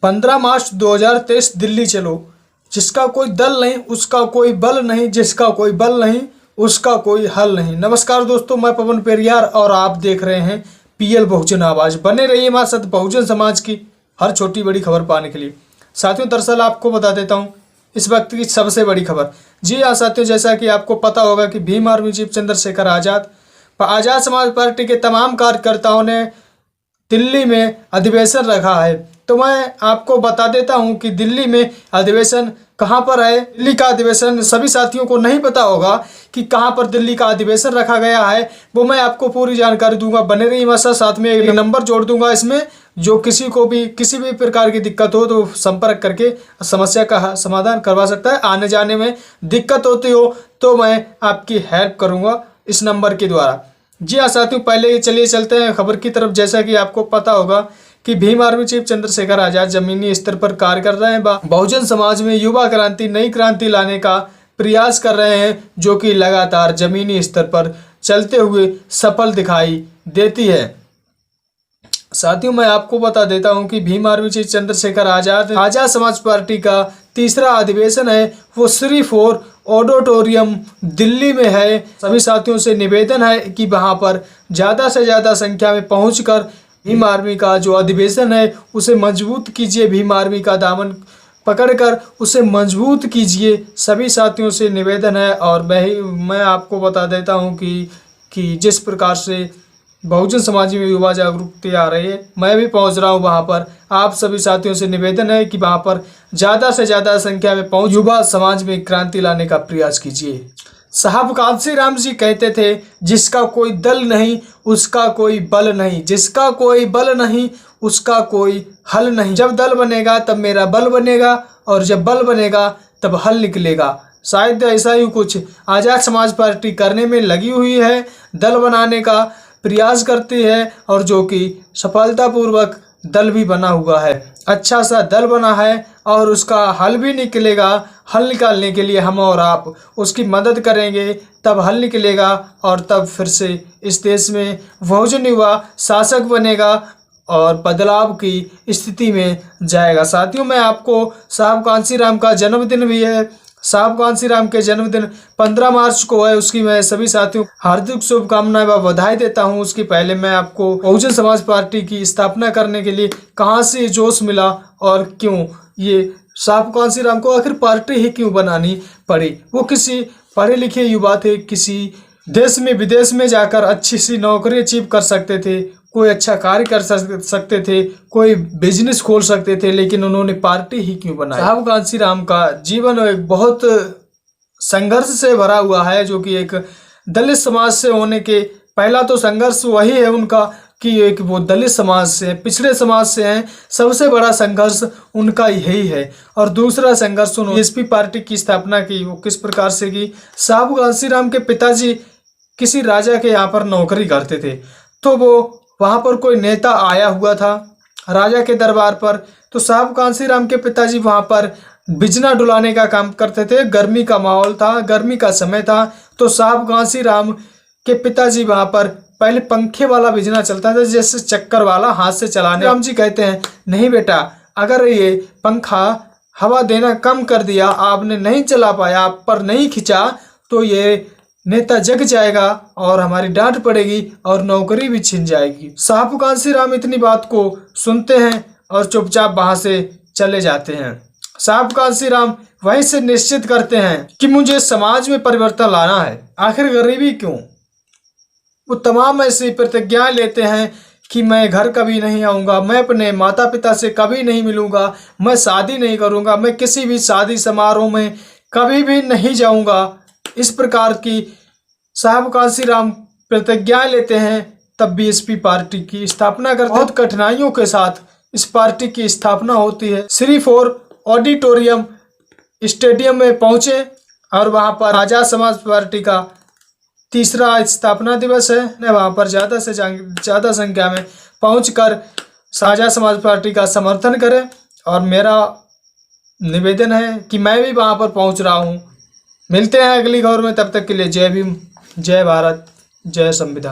15 मार्च 2023 दिल्ली चलो। जिसका कोई दल नहीं उसका कोई बल नहीं, जिसका कोई बल नहीं उसका कोई हल नहीं। नमस्कार दोस्तों, मैं पवन पेरियार और आप देख रहे हैं पीएल बहुजन आवाज। बने रहिए हमारे साथ बहुजन समाज की हर छोटी बड़ी खबर पाने के लिए। साथियों, दरअसल आपको बता देता हूं इस वक्त की सबसे बड़ी खबर। जी हाँ साथियों, जैसा कि आपको पता होगा कि Bhim army chief Chandrashekhar Azad Samaj party के तमाम कार्यकर्ताओं ने दिल्ली में अधिवेशन रखा है। तो मैं आपको बता देता हूं कि दिल्ली में अधिवेशन कहां पर है। दिल्ली का अधिवेशन सभी साथियों को नहीं पता होगा कि कहां पर दिल्ली का अधिवेशन रखा गया है, वो मैं आपको पूरी जानकारी दूंगा। बने रहिए हमारे साथ में एक नंबर जोड़ दूंगा इसमें, जो किसी को भी किसी भी प्रकार की दिक्कत हो तो संपर्क करके समस्या का समाधान करवा सकता है। आने जाने में दिक्कत होती हो तो मैं आपकी हेल्प करूंगा इस नंबर के द्वारा। जी हाँ साथियों, पहले चलिए चलते हैं खबर की तरफ। जैसा कि आपको पता होगा कि भीम आर्मी चीफ चंद्रशेखर आजाद जमीनी स्तर पर कार्य कर रहे हैं। बहुजन समाज में युवा क्रांति, नई क्रांति लाने का प्रयास कर रहे हैं, जो कि लगातार जमीनी स्तर पर चलते हुए सफल दिखाई देती है। साथियों, मैं आपको बता देता हूं कि Bhim army chief Chandrashekhar Azad Samaj party का तीसरा अधिवेशन है, वो श्री 4 ऑडिटोरियम दिल्ली में है। सभी साथियों से निवेदन है कि वहां पर ज़्यादा से ज़्यादा संख्या में पहुंचकर भीम आर्मी का जो अधिवेशन है उसे मजबूत कीजिए। भीम आर्मी का दामन पकड़कर उसे मजबूत कीजिए, सभी साथियों से निवेदन है। और मैं आपको बता देता हूं कि जिस प्रकार से बहुजन समाज में युवा जागरूकता आ रही है, मैं भी पहुंच रहा हूं वहां पर। आप सभी साथियों से निवेदन है कि वहां पर ज़्यादा से ज़्यादा संख्या में पहुंच युवा समाज में क्रांति लाने का प्रयास कीजिए। साहब कांशीराम जी कहते थे, जिसका कोई दल नहीं उसका कोई बल नहीं, जिसका कोई बल नहीं उसका कोई हल नहीं। जब दल बनेगा तब मेरा बल बनेगा, और जब बल बनेगा तब हल निकलेगा। शायद ऐसा ही कुछ आजाद समाज पार्टी करने में लगी हुई है, दल बनाने का प्रयास करती है, और जो कि सफलतापूर्वक दल भी बना हुआ है। अच्छा सा दल बना है और उसका हल भी निकलेगा। हल निकालने के लिए हम और आप उसकी मदद करेंगे, तब हल निकलेगा और तब फिर से इस देश में बहुजन युवा शासक बनेगा और बदलाव की स्थिति में जाएगा। साथियों, मैं आपको साहब कांशीराम का जन्मदिन भी है। साहब कांशीराम के जन्मदिन 15 मार्च को है। उसकी मैं सभी साथियों को हार्दिक शुभकामनाएं व बधाई देता हूं। उसकी पहले मैं आपको बहुजन समाज पार्टी की स्थापना करने के लिए कहां से जोश मिला और क्यों ये साहब कांशीराम को आखिर पार्टी ही क्यों बनानी पड़ी। वो किसी पढ़े लिखे युवा थे, किसी देश में विदेश में जाकर अच्छी सी नौकरी अचीव कर सकते थे, कोई अच्छा कार्य कर सकते थे, कोई बिजनेस खोल सकते थे, लेकिन उन्होंने पार्टी ही क्यों बनाई। साहब कांशीराम का जीवन एक बहुत संघर्ष से भरा हुआ है, जो कि एक दलित समाज से होने के पहला तो संघर्ष वही है उनका कि एक वो दलित समाज से, पिछड़े समाज से हैं। सबसे बड़ा संघर्ष उनका यही है। और दूसरा संघर्ष उन्होंने बीएसपी पार्टी की स्थापना की, वो किस प्रकार से की। साहब कांशीराम के पिताजी किसी राजा के यहाँ पर नौकरी करते थे, तो वो वहाँ पर कोई नेता आया हुआ था राजा के दरबार पर। तो साहब कांशीराम के पिताजी वहाँ पर बिजना डुलाने का काम करते थे। गर्मी का माहौल था, गर्मी का समय था, तो साहब कांशीराम के पिताजी वहाँ पर पहले पंखे वाला बिजना चलता था, जैसे चक्कर वाला हाथ से चलाने। राम जी कहते हैं, नहीं बेटा, अगर ये पंखा हवा देना कम कर दिया, आपने नहीं चला पाया, आप पर नहीं खिंचा, तो ये नेता जग जाएगा और हमारी डांट पड़ेगी और नौकरी भी छिन जाएगी। साहब कांशीराम इतनी बात को सुनते हैं और चुपचाप वहां से चले जाते हैं। साहब कांशीराम वहीं से निश्चित करते हैं कि मुझे समाज में परिवर्तन लाना है, आखिर गरीबी क्यों। वो तमाम ऐसी प्रतिज्ञाएं लेते हैं कि मैं घर कभी नहीं आऊँगा, मैं अपने माता पिता से कभी नहीं मिलूँगा, मैं शादी नहीं करूँगा, मैं किसी भी शादी समारोह में कभी भी नहीं जाऊँगा। इस प्रकार की साहब कांशीराम प्रतिज्ञाएं लेते हैं। तब बीएसपी पार्टी की स्थापना करते हैं। बहुत कठिनाइयों के साथ इस पार्टी की स्थापना होती है। श्री 4 ऑडिटोरियम स्टेडियम में पहुंचे और वहां पर आजाद समाज पार्टी का तीसरा स्थापना दिवस है। वहां पर ज़्यादा से ज़्यादा संख्या में पहुंचकर आजाद समाज पार्टी का समर्थन करें। और मेरा निवेदन है कि मैं भी वहां पर पहुंच रहा हूं। मिलते हैं अगली खबर में, तब तक के लिए जय भीम, जय भारत, जय संविधान।